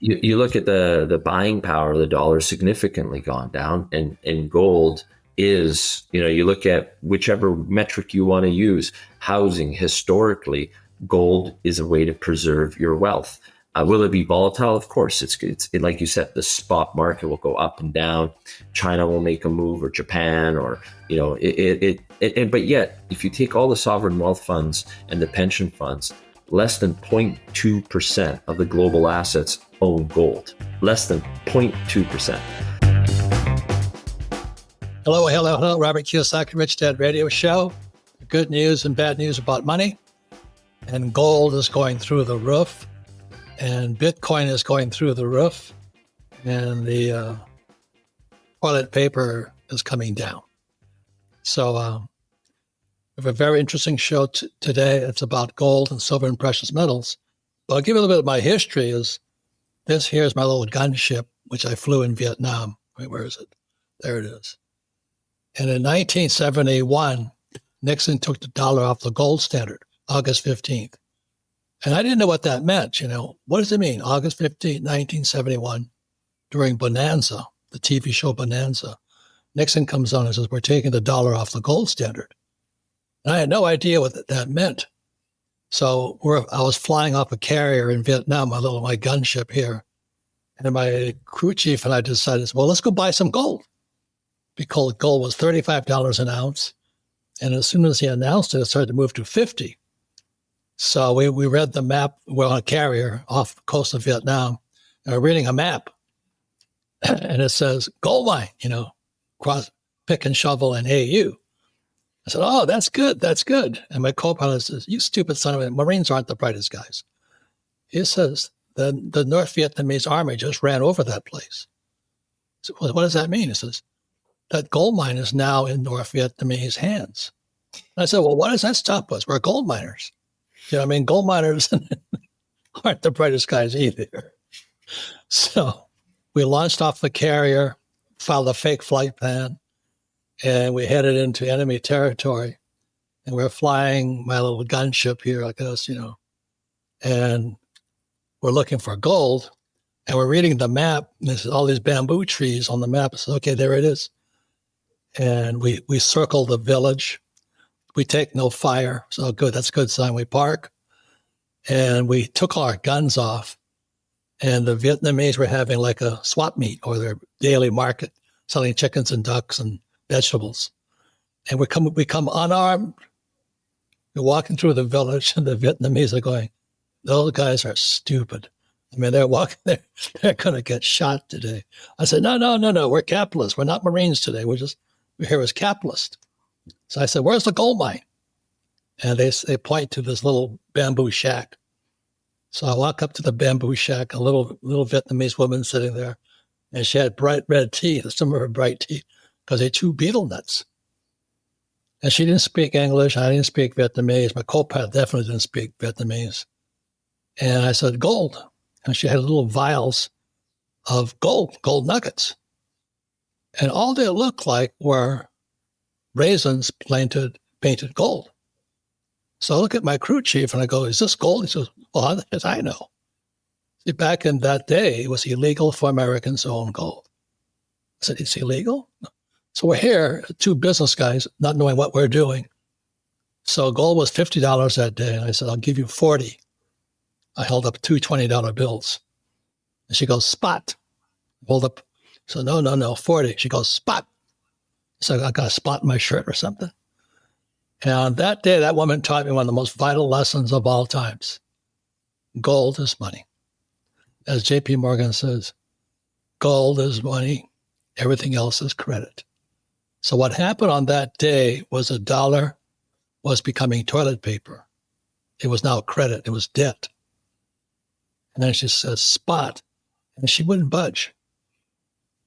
you look at the buying power of the dollar significantly gone down, and gold is, you look at whichever metric you want to use, housing, historically, gold is a way to preserve your wealth. Will it be volatile? Of course, it's like you said, the spot market will go up and down. China will make a move, or Japan, or but yet, if you take all the sovereign wealth funds and the pension funds, less than 0.2% of the global assets own gold. Less than 0.2%. Hello. Robert Kiyosaki, Rich Dad Radio Show. Good news and bad news about money. And gold is going through the roof. And Bitcoin is going through the roof. And the toilet paper is coming down. So we have a very interesting show today. It's about gold and silver and precious metals. But I'll give you a little bit of my history. This here is my little gunship, which I flew in Vietnam. Wait, where is it? There it is. And in 1971, Nixon took the dollar off the gold standard, August 15th. And I didn't know what that meant. What does it mean? August 15th, 1971, during Bonanza, the TV show Bonanza, Nixon comes on and says, we're taking the dollar off the gold standard. And I had no idea what that meant. So I was flying off a carrier in Vietnam, my gunship here. And my crew chief and I decided, well, let's go buy some gold. Because gold was $35 an ounce. And as soon as he announced it started to move to 50. So we read the map. We're on a carrier off the coast of Vietnam. And we're reading a map. And it says, gold mine, cross, pick and shovel and AU. I said, oh, that's good. And my co-pilot says, you stupid son of a, Marines aren't the brightest guys. He says, the North Vietnamese army just ran over that place. So what does that mean? He says, that gold mine is now in North Vietnamese hands. And I said, well, why does that stop us? We're gold miners. Gold miners aren't the brightest guys either. So we launched off the carrier, filed a fake flight plan, and we headed into enemy territory. And we're flying my little gunship here, like this, and we're looking for gold. And we're reading the map. And there's all these bamboo trees on the map. I said, okay, there it is. And we circle the village. We take no fire. So good. That's a good sign. We park. And we took all our guns off. And the Vietnamese were having like a swap meet, or their daily market, selling chickens and ducks and vegetables. And we come unarmed. We're walking through the village, and the Vietnamese are going, those guys are stupid. They're walking there. They're going to get shot today. I said, no. We're capitalists. We're not Marines today. We're here as capitalists. So I said, where's the gold mine? And they point to this little bamboo shack. So I walk up to the bamboo shack, a little Vietnamese woman sitting there, and she had bright red teeth, some of her bright teeth, because they chew beetle nuts. And she didn't speak English. I didn't speak Vietnamese. My co-pilot definitely didn't speak Vietnamese. And I said, gold. And she had little vials of gold nuggets. And all they looked like were raisins painted gold. So I look at my crew chief and I go, is this gold? He says, well, as I know. See, back in that day, it was illegal for Americans to own gold. I said, it's illegal? No. So we're here, two business guys, not knowing what we're doing. So gold was $50 that day. And I said, I'll give you 40. I held up two $20 bills. And she goes, spot. Hold up. So no, 40. She goes, spot. So I got a spot in my shirt or something. And on that day, that woman taught me one of the most vital lessons of all times. Gold is money. As J.P. Morgan says, gold is money. Everything else is credit. So what happened on that day was a dollar was becoming toilet paper. It was now credit. It was debt. And then she says, spot. And she wouldn't budge.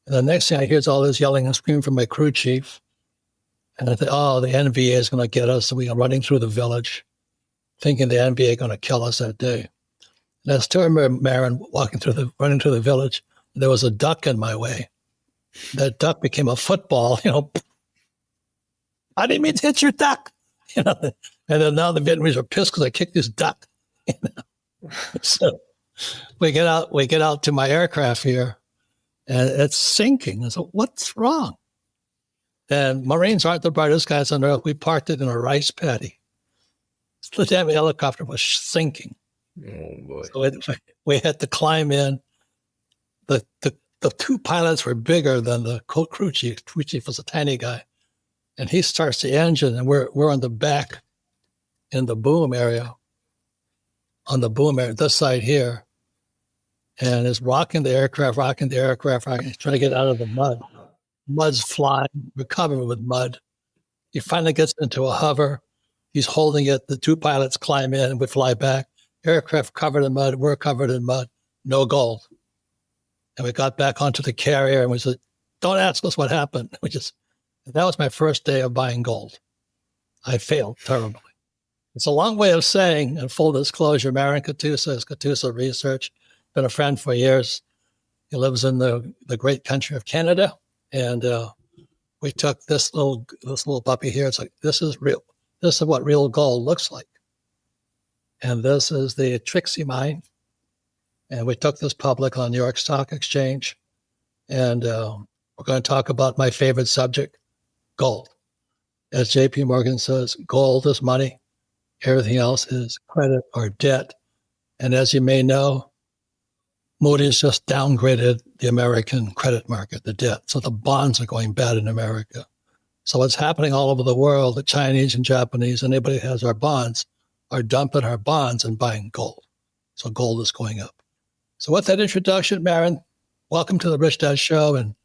And the next thing I hear is all this yelling and screaming from my crew chief. And I thought, oh, the NVA is going to get us. So we are running through the village, thinking the NVA is going to kill us that day. And I still remember Marin running through the village. There was a duck in my way. That duck became a football, I didn't mean to hit your duck, And then now the Vietnamese are pissed because I kicked this duck. So we get out to my aircraft here, and it's sinking. I said, what's wrong? And Marines aren't the brightest guys on earth. We parked it in a rice paddy. The damn helicopter was sinking. Oh boy! So we had to climb in. The two pilots were bigger than the crew chief. Crew chief was a tiny guy, and he starts the engine, and we're on the back in the boom area, this side here, and is rocking the aircraft, trying to get out of the mud. Mud's flying. We're covered with mud. He finally gets into a hover. He's holding it. The two pilots climb in and we fly back. Aircraft covered in mud. We're covered in mud. No gold. And we got back onto the carrier and we said, don't ask us what happened. That was my first day of buying gold. I failed terribly. It's a long way of saying, in full disclosure, Marin Katusa is Katusa Research. Been a friend for years. He lives in the great country of Canada. And we took this little puppy here. It's like, this is real. This is what real gold looks like. And this is the Trixie mine. And we took this public on New York Stock Exchange. And we're going to talk about my favorite subject, gold. As JP Morgan says, gold is money. Everything else is credit or debt. And as you may know, Moody's just downgraded the American credit market, the debt. So the bonds are going bad in America. So what's happening all over the world, the Chinese and Japanese, anybody who has our bonds, are dumping our bonds and buying gold. So gold is going up. So with that introduction, Marin, welcome to the Rich Dad Show. And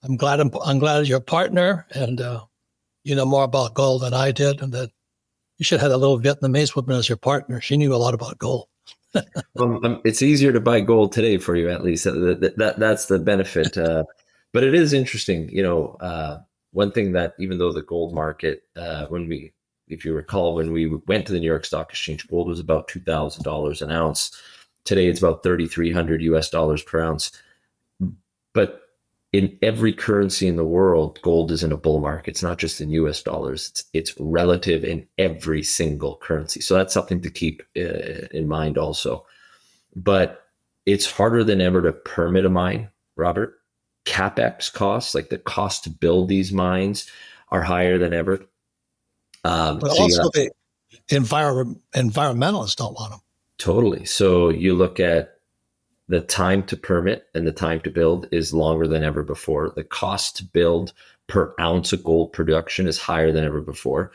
I'm glad you're a partner and you know more about gold than I did, and that you should have a little Vietnamese woman as your partner. She knew a lot about gold. Well, it's easier to buy gold today for you, at least. That's the benefit. But it is interesting, one thing that even though the gold market, if you recall, when we went to the New York Stock Exchange, gold was about $2,000 an ounce. Today, it's about $3,300 US per ounce. But in every currency in the world, gold is in a bull market. It's not just in US dollars. It's relative in every single currency. So that's something to keep in mind also. But it's harder than ever to permit a mine, Robert. CapEx costs, like the cost to build these mines, are higher than ever. But also the environmentalists don't want them. Totally. So you look at the time to permit and the time to build is longer than ever before. The cost to build per ounce of gold production is higher than ever before.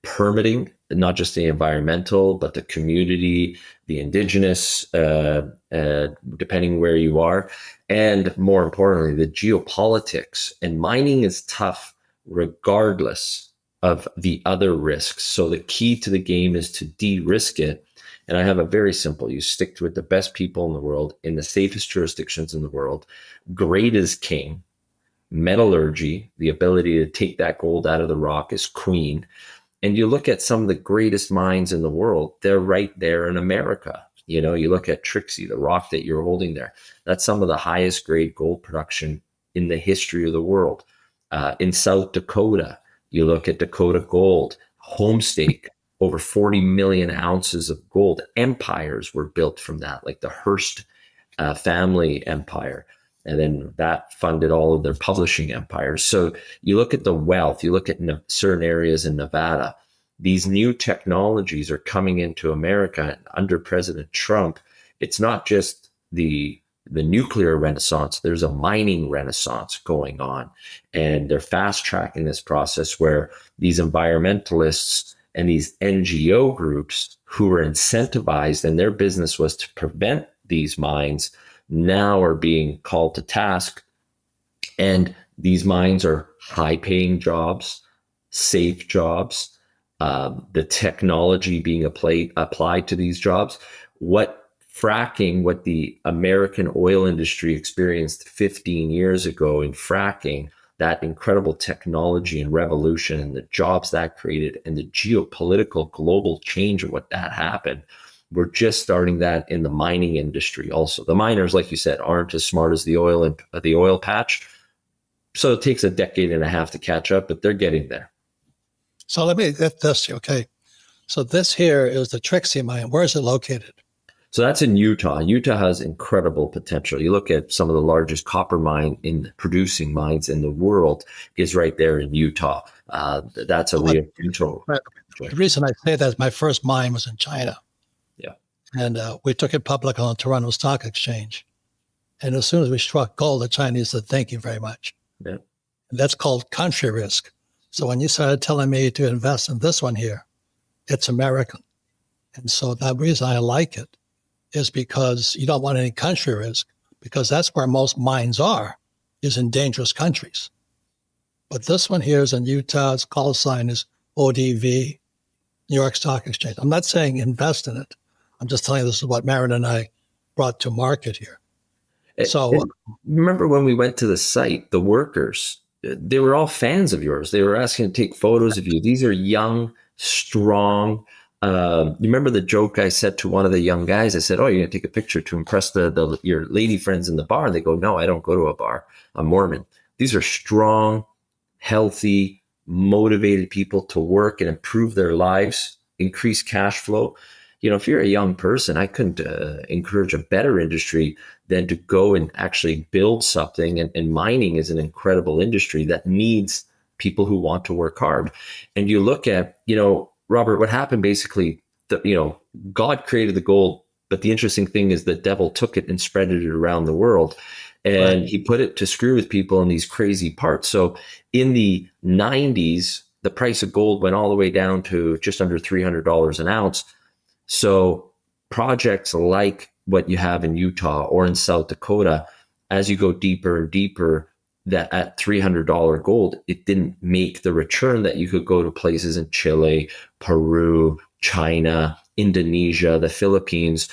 Permitting, not just the environmental, but the community, the indigenous, depending where you are, and more importantly, the geopolitics. And mining is tough regardless of the other risks. So the key to the game is to de-risk it. And I have a very simple, you stick with the best people in the world, in the safest jurisdictions in the world. Grade is king. Metallurgy, the ability to take that gold out of the rock, is queen. And you look at some of the greatest mines in the world, they're right there in America. You look at Trixie, the rock that you're holding there. That's some of the highest grade gold production in the history of the world. In South Dakota, you look at Dakota Gold, Homestake, over 40 million ounces of gold. Empires were built from that, like the Hearst family empire. And then that funded all of their publishing empires. So you look at the wealth, you look at certain areas in Nevada, these new technologies are coming into America under President Trump. It's not just the nuclear renaissance, there's a mining renaissance going on. And they're fast tracking this process where these environmentalists and these NGO groups who were incentivized and their business was to prevent these mines now are being called to task. And these mines are high-paying jobs, safe jobs, the technology being applied to these jobs. What the American oil industry experienced 15 years ago in fracking, that incredible technology and revolution and the jobs that created and the geopolitical global change of what that happened, we're just starting that in the mining industry also. The miners, like you said, aren't as smart as the oil patch. So it takes a decade and a half to catch up, but they're getting there. So let me get this, okay? So this here is the Trixie mine. Where is it located? So that's in Utah. Utah has incredible potential. You look at some of the largest copper mine in producing mines in the world is right there in Utah. That's a But real potential. the reason I say that is my first mine was in China, Yeah. and we took it public on the Toronto Stock Exchange. And as soon as we struck gold, the Chinese said, "Thank you very much." Yeah. And that's called country risk. So when you started telling me to invest in this one here, it's American. And so the reason I like it is because you don't want any country risk, because that's where most mines are, is in dangerous countries. But this one here is in Utah. Its call sign is ODV, New York Stock Exchange. I'm not saying invest in it. I'm just telling you this is what Marin and I brought to market here. So And remember when we went to the site, the workers, they were all fans of yours. They were asking to take photos of you. These are young, strong. You remember the joke I said to one of the young guys? I said, "Oh, you're going to take a picture to impress your lady friends in the bar." And they go, "No, I don't go to a bar. I'm Mormon." These are strong, healthy, motivated people to work and improve their lives, increase cash flow. If you're a young person, I couldn't encourage a better industry than to go and actually build something. And mining is an incredible industry that needs people who want to work hard. And you look at, Robert, what happened basically, God created the gold, but the interesting thing is the devil took it and spread it around the world. And he put it to screw with people in these crazy parts. So in the 90s, the price of gold went all the way down to just under $300 an ounce. So projects like what you have in Utah or in South Dakota, as you go deeper and deeper, that at $300 gold, it didn't make the return that you could go to places in Chile, Peru, China, Indonesia, the Philippines,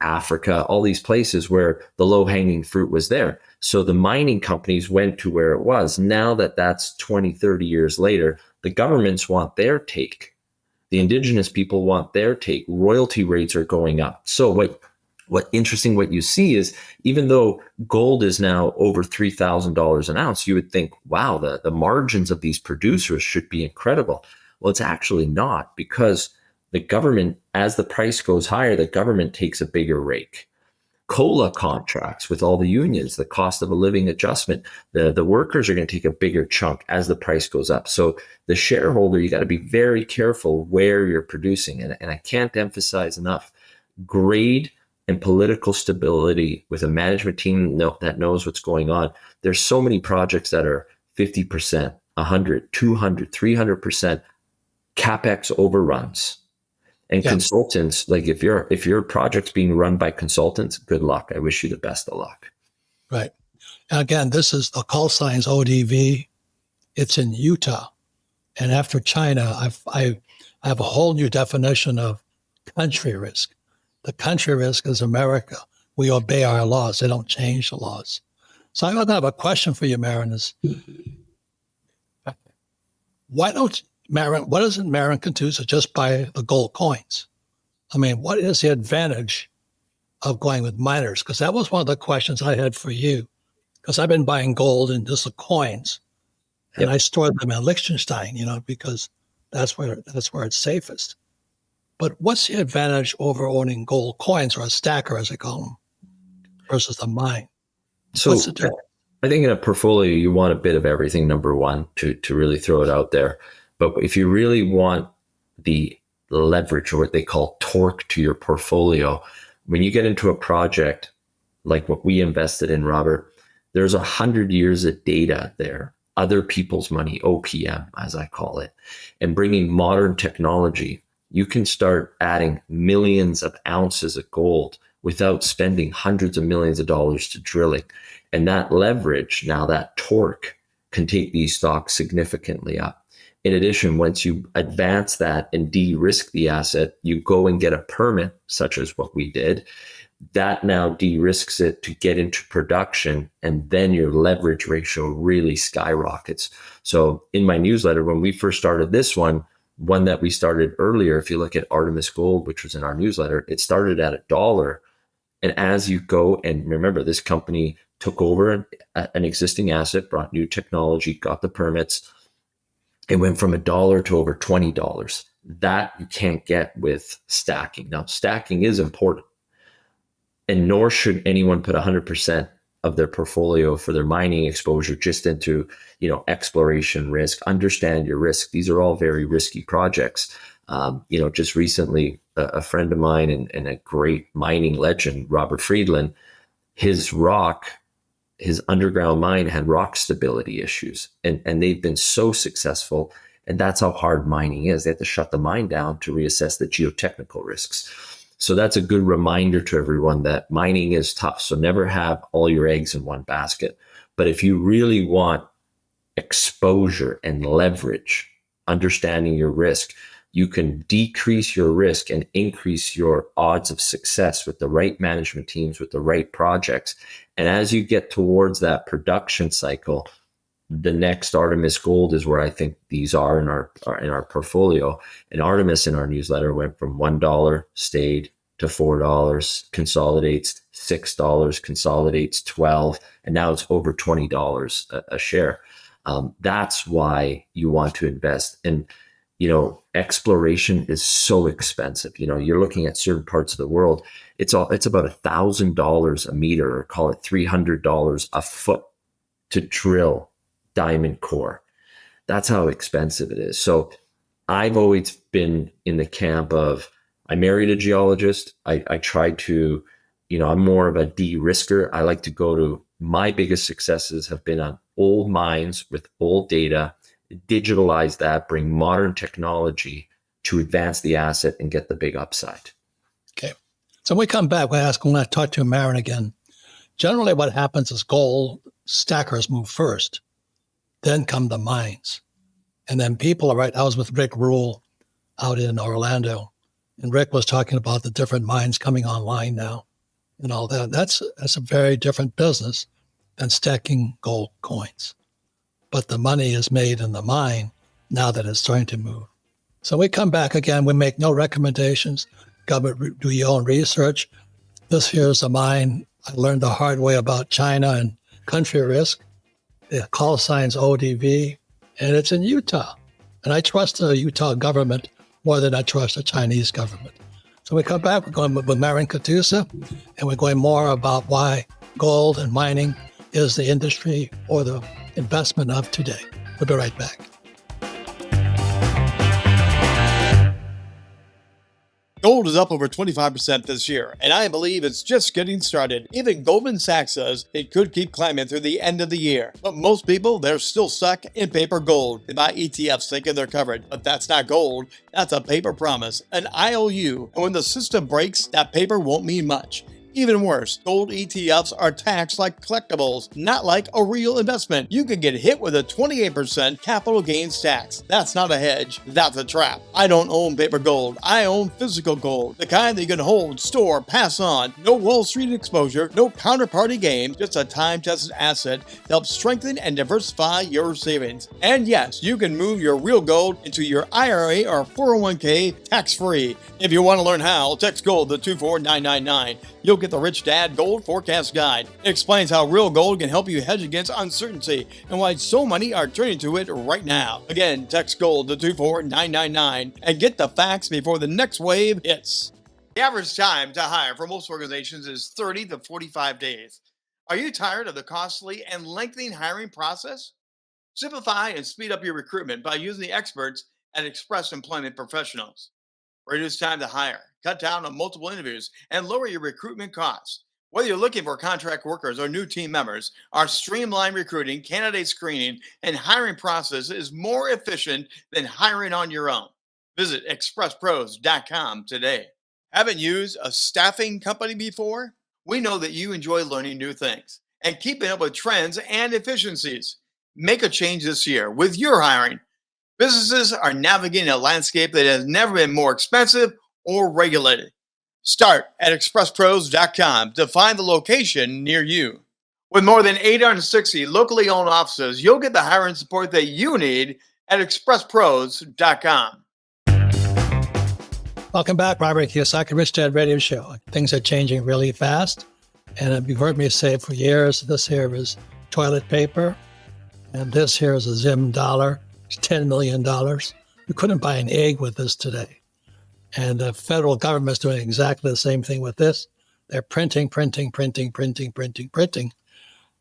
Africa, all these places where the low-hanging fruit was there. So the mining companies went to where it was. Now that that's 20, 30 years later, the governments want their take. The indigenous people want their take. Royalty rates are going up. So what interesting, what you see is, even though gold is now over $3,000 an ounce, you would think, wow, the margins of these producers should be incredible. Well, it's actually not, because the government, as the price goes higher, the government takes a bigger rake. COLA contracts with all the unions, the cost of a living adjustment, the workers are going to take a bigger chunk as the price goes up. So the shareholder, you got to be very careful where you're producing. And I can't emphasize enough, grade and political stability with a management team that knows what's going on. There's so many projects that are 50%, 100, 200, 300% CapEx overruns. And consultants, like if your project's being run by consultants, good luck. I wish you the best of luck. Right. And again, this is the call signs ODV. It's in Utah. And after China, I have a whole new definition of country risk. The country risk is America. We obey our laws. They don't change the laws. So I have a question for you, Marin, is why doesn't Marin Katusa just buy the gold coins? I mean, what is the advantage of going with miners? Because that was one of the questions I had for you. Because I've been buying gold and just the coins, and I store them in Liechtenstein, because that's where it's safest. But what's the advantage over owning gold coins, or a stacker, as they call them, versus a mine? So I think in a portfolio, you want a bit of everything, number one, to really throw it out there. But if you really want the leverage, or what they call torque, to your portfolio, when you get into a project like what we invested in, Robert, there's 100 years of data there, other people's money, OPM, as I call it, and bringing modern technology. You can start adding millions of ounces of gold without spending hundreds of millions of dollars to drilling. And that leverage, now that torque, can take these stocks significantly up. In addition, once you advance that and de-risk the asset, you go and get a permit, such as what we did. That now de-risks it to get into production, and then your leverage ratio really skyrockets. So in my newsletter, when we first started this one that we started earlier, if you look at Artemis Gold, which was in our newsletter, it started at $1. And as you go, and remember, this company took over an existing asset, brought new technology, got the permits. It went from $1 to over $20. That you can't get with stacking. Now, stacking is important, And nor should anyone put 100% of their portfolio for their mining exposure just into, exploration risk. Understand your risk. These are all very risky projects. Just recently, a friend of mine and a great mining legend, Robert Friedland, his underground mine had rock stability issues, and they've been so successful. And that's how hard mining is. They have to shut the mine down to reassess the geotechnical risks. So that's a good reminder to everyone that mining is tough. So never have all your eggs in one basket. But if you really want exposure and leverage, understanding your risk, you can decrease your risk and increase your odds of success with the right management teams, with the right projects. And as you get towards that production cycle, the next Artemis Gold is where I think these are in our portfolio. And Artemis in our newsletter went from $1, stayed to $4, consolidates $6, consolidates 12, and now it's over $20 a share. That's why you want to invest. And exploration is so expensive. You're looking at certain parts of the world. It's about $1,000 a meter, or call it $300 a foot to drill diamond core. That's how expensive it is. So I've always been in the camp of, I married a geologist. I tried to, I'm more of a de-risker. I like to go to, my biggest successes have been on old mines with old data, digitalize that, bring modern technology to advance the asset and get the big upside. Okay. So when we come back, when I talk to Marin again, generally what happens is gold stackers move first, then come the mines. And then people are right. I was with Rick Rule out in Orlando, and Rick was talking about the different mines coming online now and all that. That's a very different business than stacking gold coins. But the money is made in the mine now that it's starting to move. So we come back again. We make no recommendations. Government, do your own research. This here's a mine. I learned the hard way about China and country risk. The call sign's ODV, and it's in Utah. And I trust the Utah government more than I trust the Chinese government. So we come back, we're going with Marin Katusa, and we're going more about why gold and mining is the industry or the investment of today. We'll be right back. Gold is up over 25% this year, and I believe it's just getting started. Even Goldman Sachs says it could keep climbing through the end of the year. But most people, they're still stuck in paper gold. They buy ETFs thinking they're covered, but that's not gold. That's a paper promise, an IOU. And when the system breaks, that paper won't mean much. Even worse, gold ETFs are taxed like collectibles, not like a real investment. You could get hit with a 28% capital gains tax. That's not a hedge, that's a trap. I don't own paper gold. I own physical gold, the kind that you can hold, store, pass on. No Wall Street exposure, no counterparty gain, just a time-tested asset that helps strengthen and diversify your savings. And yes, you can move your real gold into your IRA or 401k tax-free. If you want to learn how, text GOLD to 24999. You'll get the Rich Dad Gold Forecast Guide. It explains how real gold can help you hedge against uncertainty and why so many are turning to it right now. Again, text GOLD to 24999 and get the facts before the next wave hits. The average time to hire for most organizations is 30 to 45 days. Are you tired of the costly and lengthy hiring process? Simplify and speed up your recruitment by using the experts at Express Employment Professionals. Reduce time to hire, cut down on multiple interviews, and lower your recruitment costs. Whether you're looking for contract workers or new team members, our streamlined recruiting, candidate screening, and hiring process is more efficient than hiring on your own. Visit expresspros.com today. Haven't used a staffing company before? We know that you enjoy learning new things and keeping up with trends and efficiencies. Make a change this year with your hiring. Businesses are navigating a landscape that has never been more expensive or regulated. Start at expresspros.com to find the location near you. With more than 860 locally owned offices, you'll get the hiring support that you need at expresspros.com. Welcome back, Robert Kiyosaki, Rich Dad Radio Show. Things are changing really fast. And you've heard me say for years, this here is toilet paper. And this here is a Zim dollar. It's $10 million. You couldn't buy an egg with this today. And the federal government's doing exactly the same thing with this. They're printing.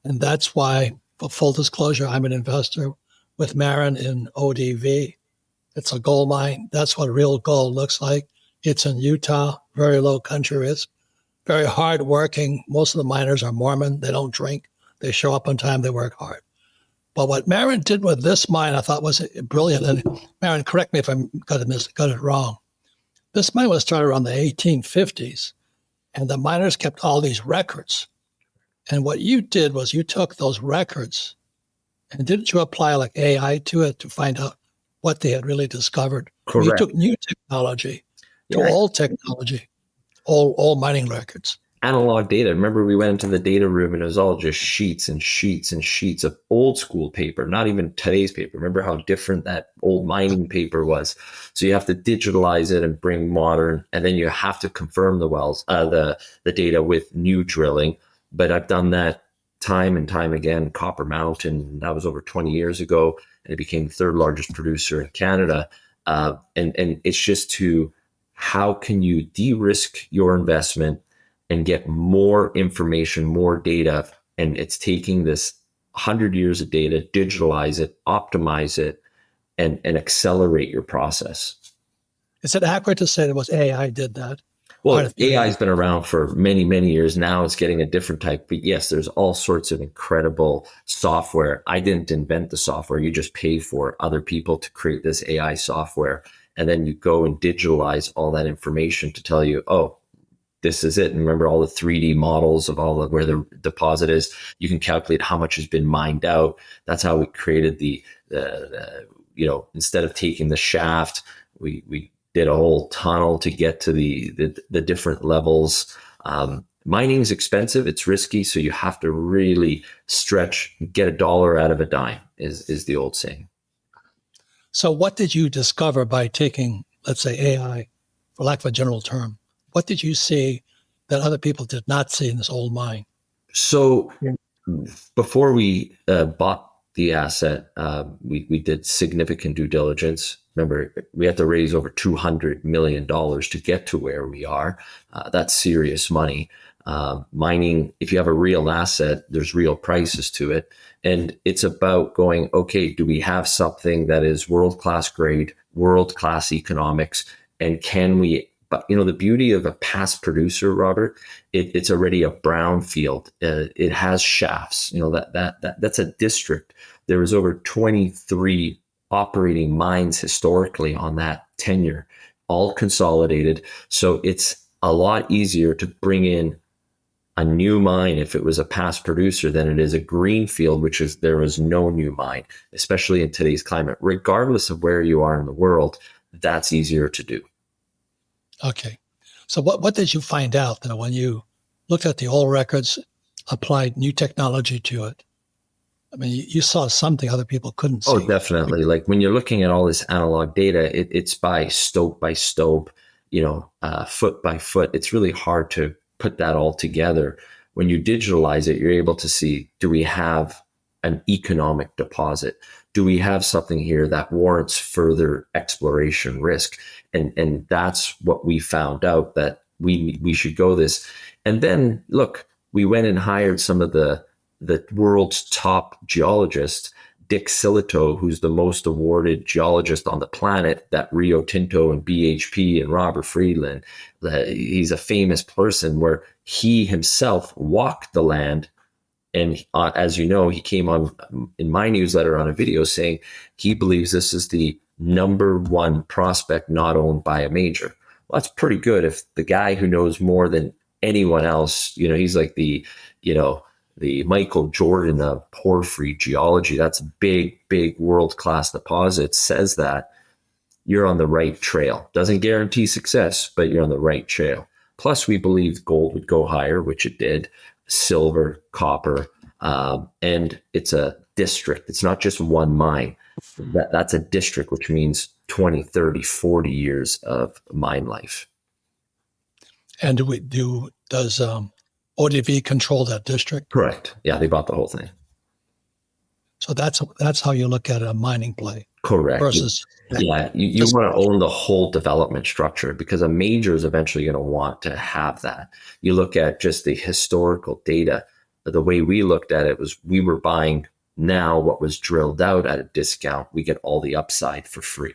And that's why, for full disclosure, I'm an investor with Marin in ODV. It's a gold mine. That's what real gold looks like. It's in Utah, very low country risk, very hard working. Most of the miners are Mormon. They don't drink. They show up on time. They work hard. But what Marin did with this mine, I thought was brilliant. And Marin, correct me if I got it wrong. This mine was started around the 1850s, and the miners kept all these records. And what you did was you took those records, and didn't you apply like AI to it to find out what they had really discovered? Correct. You took new technology to old technology, all mining records. Analog data. Remember, we went into the data room and it was all just sheets and sheets and sheets of old school paper, not even today's paper. Remember how different that old mining paper was. So you have to digitalize it and bring modern, and then you have to confirm the wells, the data with new drilling. But I've done that time and time again. Copper Mountain, that was over 20 years ago, and it became the third largest producer in Canada. And it's just how can you de-risk your investment and get more information, more data? And it's taking this 100 years of data, digitalize it, optimize it, and accelerate your process. Is it accurate to say that was AI did that? Well, AI has been around for many, many years. Now it's getting a different type. But yes, there's all sorts of incredible software. I didn't invent the software. You just pay for other people to create this AI software. And then you go and digitalize all that information to tell you, oh, this is it. And remember all the 3D models of all of where the deposit is. You can calculate how much has been mined out. That's how we created the instead of taking the shaft, we did a whole tunnel to get to the different levels. Mining is expensive. It's risky. So you have to really stretch, get a dollar out of a dime is the old saying. So what did you discover by taking, let's say, AI, for lack of a general term? What did you see that other people did not see in this old mine? So before we bought the asset, we did significant due diligence. Remember, we had to raise over $200 million to get to where we are. That's serious money. Mining, if you have a real asset, there's real prices to it. And it's about going, okay, do we have something that is world-class grade, world-class economics, and can we? But the beauty of a past producer, Robert, it's already a brown field. It has shafts. That's a district. There was over 23 operating mines historically on that tenure, all consolidated. So it's a lot easier to bring in a new mine if it was a past producer than it is a green field, which is there was no new mine, especially in today's climate. Regardless of where you are in the world, that's easier to do. Okay. So what did you find out that when you looked at the old records, applied new technology to it? I mean, you saw something other people couldn't see. Oh, definitely. Like when you're looking at all this analog data, it's by stope, foot by foot. It's really hard to put that all together. When you digitalize it, you're able to see, do we have an economic deposit? Do we have something here that warrants further exploration risk? And that's what we found out, that we should go this. And then look, we went and hired some of the world's top geologists, Dick Silito, who's the most awarded geologist on the planet, that Rio Tinto and BHP and Robert Friedland. He's a famous person where he himself walked the land. And as you know, he came on in my newsletter on a video saying he believes this is the number one prospect not owned by a major. Well, that's pretty good if the guy who knows more than anyone else, he's like the Michael Jordan of porphyry geology. That's big world-class deposits, says that. You're on the right trail. Doesn't guarantee success, but you're on the right trail. Plus, we believed gold would go higher, which it did. Silver, copper, and it's a district. It's not just one mine. That's a district, which means 20, 30, 40 years of mine life. And does ODV control that district? Correct. Yeah, they bought the whole thing. So that's how you look at a mining play. Correct. versus Yeah, you just want to own the whole development structure because a major is eventually going to want to have that. You look at just the historical data. The way we looked at it was we were buying now what was drilled out at a discount. We get all the upside for free.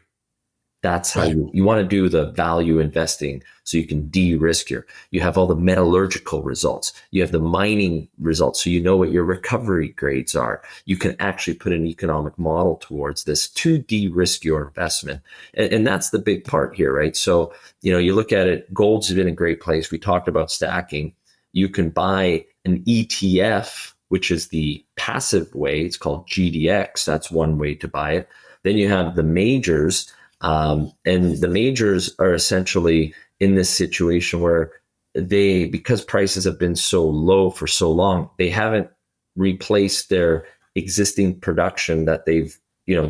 That's how right. you want to do the value investing so you can de-risk you have all the metallurgical results. You have the mining results. So you know what your recovery grades are. You can actually put an economic model towards this to de-risk your investment. And that's the big part here, right? So, you look at it, gold's been a great place. We talked about stacking. You can buy an ETF, which is the passive way. It's called GDX. That's one way to buy it. Then you have the majors. And the majors are essentially in this situation where because prices have been so low for so long, they haven't replaced their existing production that they've,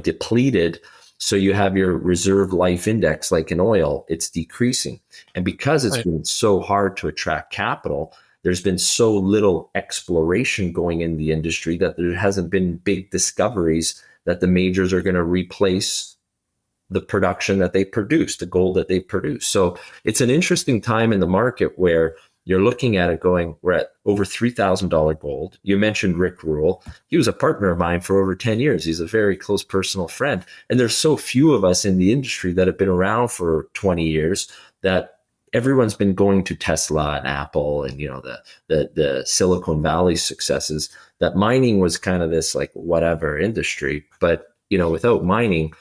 depleted. So you have your reserve life index, like in oil, it's decreasing. And because it's Right. been so hard to attract capital, there's been so little exploration going in the industry that there hasn't been big discoveries that the majors are going to replace the production that they produce, the gold that they produce. So it's an interesting time in the market where you're looking at it going, we're at over $3,000 gold. You mentioned Rick Rule. He was a partner of mine for over 10 years. He's a very close personal friend. And there's so few of us in the industry that have been around for 20 years that everyone's been going to Tesla and Apple and, the Silicon Valley successes, that mining was kind of this like whatever industry. But, without mining,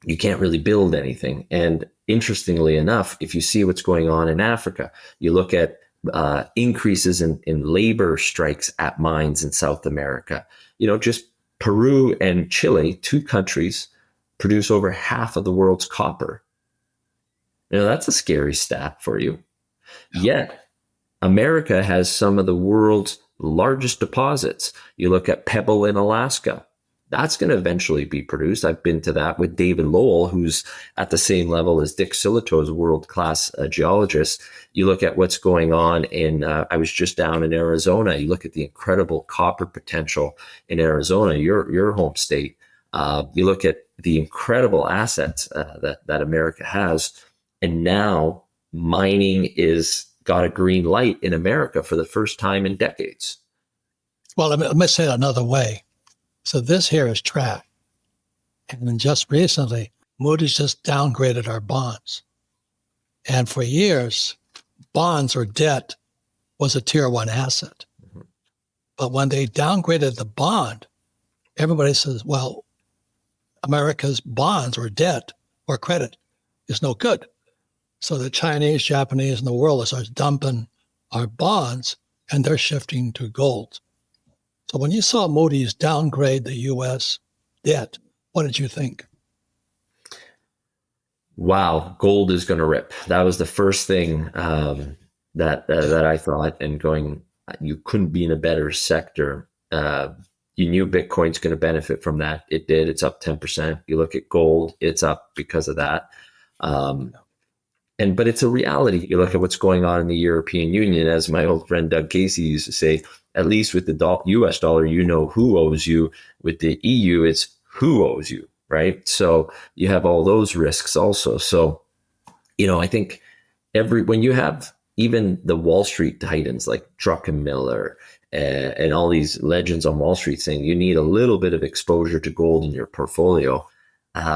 you can't really build anything. And interestingly enough, if you see what's going on in Africa, you look at increases in labor strikes at mines in South America. Just Peru and Chile, two countries, produce over half of the world's copper. That's a scary stat for you. Yet, America has some of the world's largest deposits. You look at Pebble in Alaska. That's going to eventually be produced. I've been to that with David Lowell, who's at the same level as Dick Silito's world-class geologist. You look at what's going on I was just down in Arizona. You look at the incredible copper potential in Arizona, your home state. You look at the incredible assets that America has. And now mining is got a green light in America for the first time in decades. Well, let me say it another way. So this here is trash. And then just recently, Moody's just downgraded our bonds. And for years, bonds or debt was a tier one asset. Mm-hmm. But when they downgraded the bond, everybody says, well, America's bonds or debt or credit is no good. So the Chinese, Japanese, and the world starts dumping our bonds, and they're shifting to gold. So when you saw Moody's downgrade the U.S. debt, what did you think? Wow, gold is going to rip. That was the first thing that I thought, and going, you couldn't be in a better sector. You knew Bitcoin's going to benefit from that. It did. It's up 10%. You look at gold, it's up because of that. But it's a reality. You look at what's going on in the European Union, as my old friend Doug Casey used to say, at least with the US dollar, you know who owes you. With the EU, it's who owes you, right? So you have all those risks also. So, I think when you have even the Wall Street titans like Druckenmiller and all these legends on Wall Street saying you need a little bit of exposure to gold in your portfolio,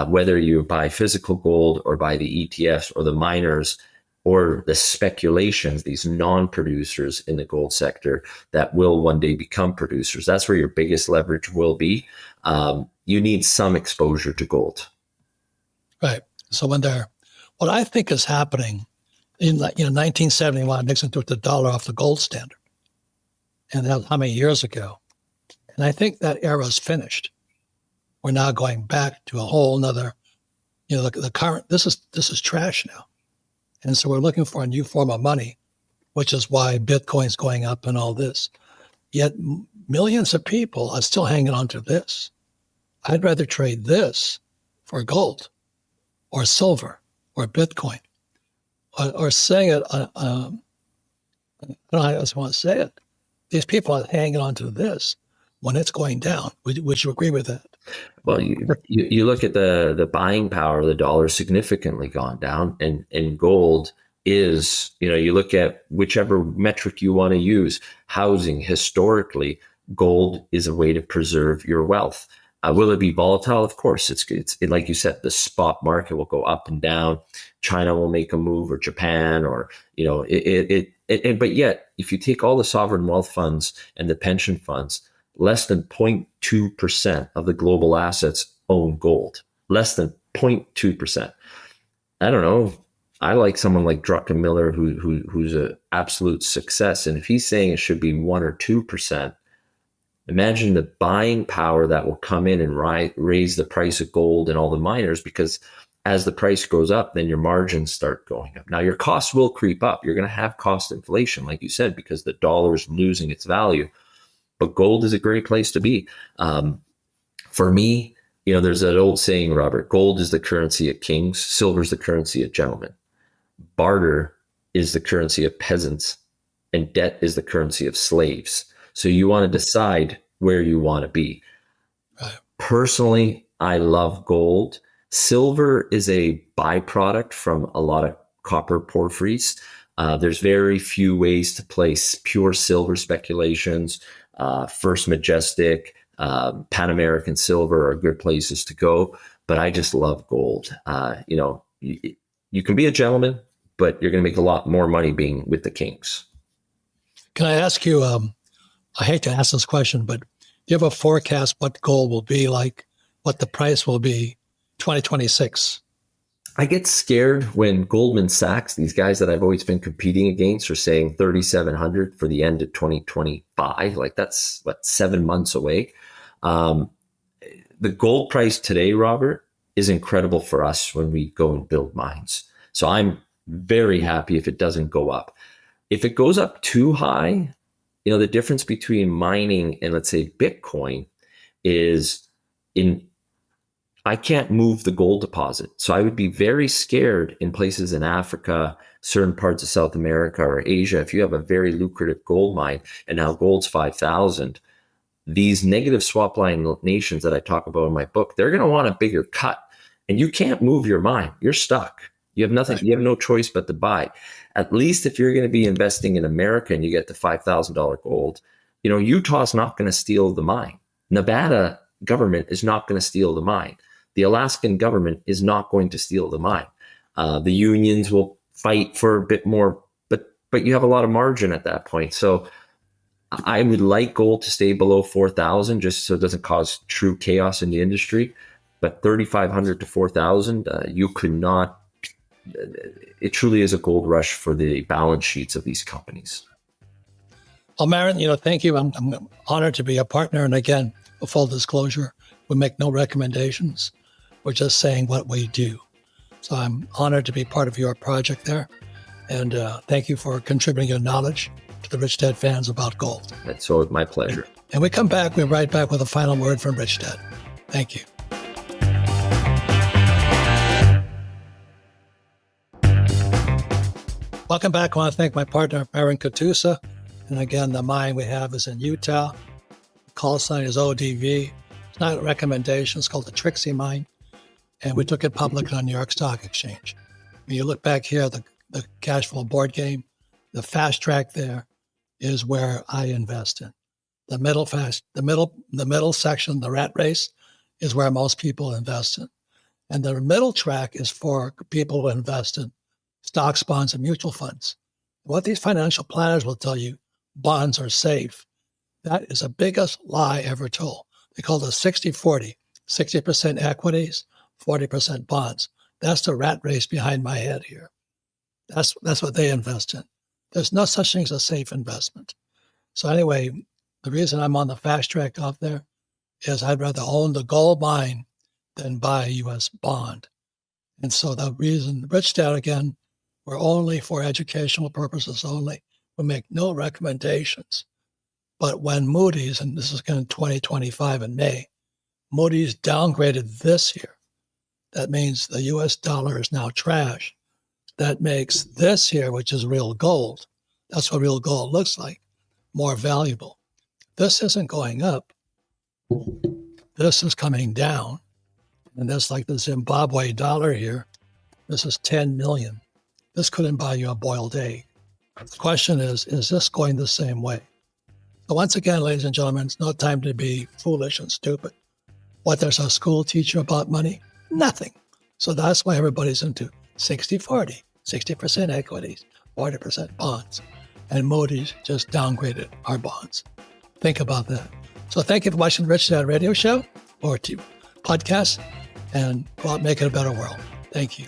whether you buy physical gold or buy the ETFs or the miners or the speculations, these non-producers in the gold sector that will one day become producers. That's where your biggest leverage will be. You need some exposure to gold. Right. So what I think is happening in 1971, Nixon took the dollar off the gold standard. And that was how many years ago? And I think that era is finished. We're now going back to a whole nother, the current, this is trash now. And so we're looking for a new form of money, which is why Bitcoin's going up and all this. Yet millions of people are still hanging on to this. I'd rather trade this for gold or silver or Bitcoin or saying it, I don't know how I just want to say it. These people are hanging on to this when it's going down. Would you agree with that? Well, you look at the buying power of the dollar significantly gone down, and gold is, you look at whichever metric you want to use, housing historically, gold is a way to preserve your wealth. Will it be volatile? Of course, like you said, the spot market will go up and down. China will make a move, or Japan, or but yet, if you take all the sovereign wealth funds and the pension funds, less than 0.2% of the global assets own gold. Less than 0.2%. I don't know. I like someone like Druckenmiller, who's an absolute success. And if he's saying it should be 1 or 2%, imagine the buying power that will come in and raise the price of gold and all the miners, because as the price goes up, then your margins start going up. Now, your costs will creep up. You're going to have cost inflation, like you said, because the dollar is losing its value. But gold is a great place to be. For me, there's that old saying, Robert, gold is the currency of kings, silver is the currency of gentlemen. Barter is the currency of peasants, and debt is the currency of slaves. So you want to decide where you want to be. Right. Personally, I love gold. Silver is a byproduct from a lot of copper porphyries. There's very few ways to place pure silver speculations. First Majestic, Pan American Silver are good places to go, but I just love gold. You can be a gentleman, but you're going to make a lot more money being with the kings. Can I ask you, I hate to ask this question, but do you have a forecast what gold will be like, what the price will be 2026? I get scared when Goldman Sachs, these guys that I've always been competing against, are saying 3,700 for the end of 2025. Like, that's 7 months away. The gold price today, Robert, is incredible for us when we go and build mines. So I'm very happy if it doesn't go up. If it goes up too high, the difference between mining and, let's say, Bitcoin is I can't move the gold deposit. So I would be very scared in places in Africa, certain parts of South America or Asia. If you have a very lucrative gold mine and now gold's 5,000, these negative swap line nations that I talk about in my book, they're going to want a bigger cut, and you can't move your mine. You're stuck. You have nothing. Right. You have no choice but to buy. At least if you're going to be investing in America and you get the $5,000 gold, Utah's not going to steal the mine. Nevada government is not going to steal the mine. The Alaskan government is not going to steal the mine. The unions will fight for a bit more, but you have a lot of margin at that point. So I would like gold to stay below 4,000 just so it doesn't cause true chaos in the industry. But 3,500 to 4,000, you could not. It truly is a gold rush for the balance sheets of these companies. Well, Marin, thank you. I'm honored to be a partner. And again, a full disclosure, we make no recommendations. We're just saying what we do. So I'm honored to be part of your project there. And thank you for contributing your knowledge to the Rich Dad fans about gold. That's so my pleasure. And we come back, we're right back with a final word from Rich Dad. Thank you. Welcome back. I want to thank my partner, Marin Katusa. And again, the mine we have is in Utah. The call sign is ODV. It's not a recommendation. It's called the Trixie Mine. And we took it public on New York Stock Exchange. When you look back here, the cash flow board game, the fast track there is where I invest in. The middle section, the rat race, is where most people invest in. And the middle track is for people who invest in stocks, bonds, and mutual funds. What these financial planners will tell you, bonds are safe. That is the biggest lie ever told. They call it 60-40, 60% equities, 40% bonds. That's the rat race behind my head here. That's what they invest in. There's no such thing as a safe investment. So anyway, the reason I'm on the fast track out there is I'd rather own the gold mine than buy a U.S. bond. And so the reason, Rich Dad, again, we're only for educational purposes only. We make no recommendations. But when Moody's, and this is going to 2025 in May, Moody's downgraded this year. That means the U.S. dollar is now trash. That makes this here, which is real gold, that's what real gold looks like, more valuable. This isn't going up. this is coming down. And that's like the Zimbabwe dollar here. This is 10 million. This couldn't buy you a boiled egg. The question is this going the same way? So once again, ladies and gentlemen, it's no time to be foolish and stupid. What does a school teach you about money? Nothing. So that's why everybody's into 60-40, 60% equities, 40% bonds. And Moody's just downgraded our bonds. Think about that. So thank you for watching the Rich Dad Radio Show or podcast, and go out and make it a better world. Thank you.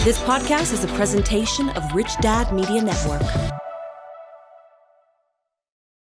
This podcast is a presentation of Rich Dad Media Network.